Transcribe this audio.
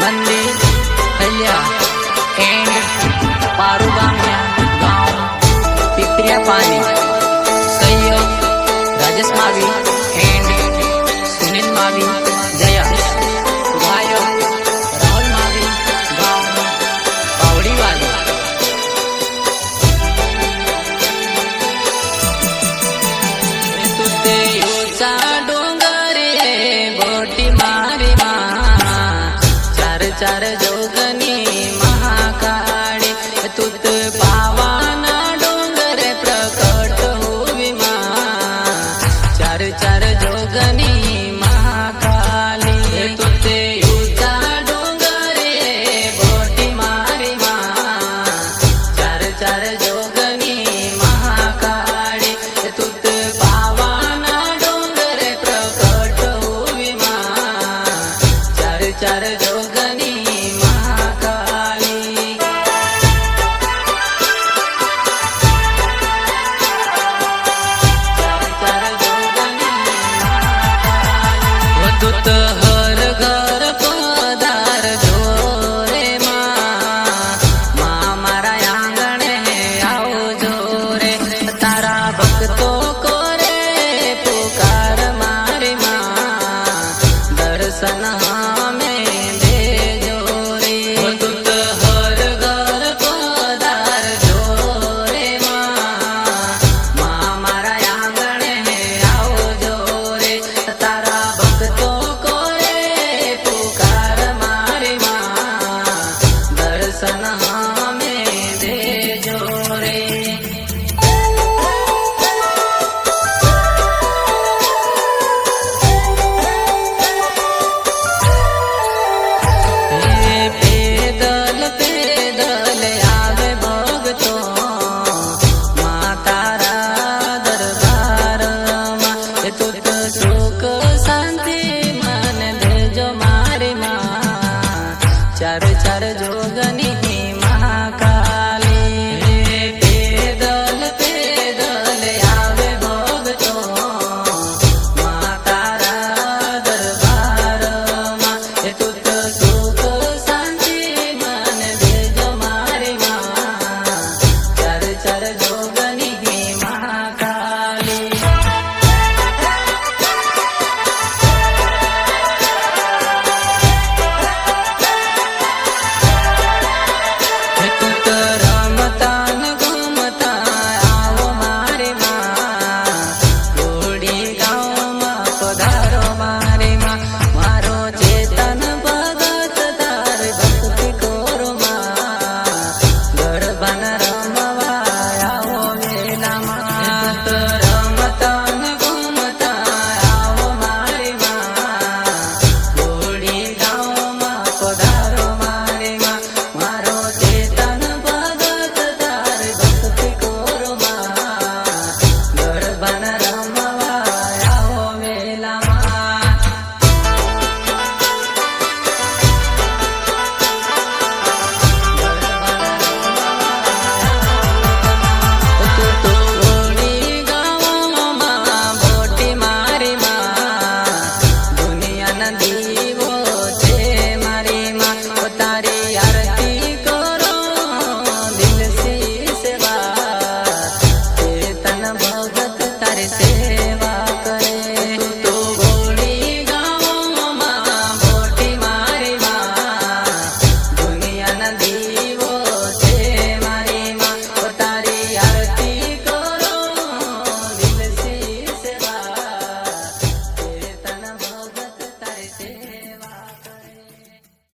मंदिर हल्या एंड पारुगामिया गांव पिपरिया पानी सहयोग राजेश मावी एंड सुनील मावी जया गायक राहुल मावी गांव पावड़ी वाली तुते ऊंचा डोंगरे बोटी मारी चार जोगनी महाकाळी तुत पावाना डोंगर प्रकट होवी मा चार जोगनी महाकाली तुते ऊंचा डोंगरे बोटी मारी मा चार जोगनी महाकाळी तुत पावाना डोंगर प्रकट होवी मा चार जोगनी दूत हर घर पधार जोरे माँ मारा आंगणे आओ जोरे तारा भक्तो करे पुकार मारी माँ दर्शन हमें दे जोरे दूत हर घर पधार जोरे माँ मारा आंगणे आओ जोरे तारा भक्तो दर्शन हमें दे जोरे पैदल पैदल आवे भगतो मातारा दरबार में तुत सुख शांति मन भेजो मारी माँ चार जोगनी महाकाली पैदल पैदल आवे भगतो मातारा दरबार में तुत सुख शांति मन भेजो मारी माँ चार जोगनी महाकाली बन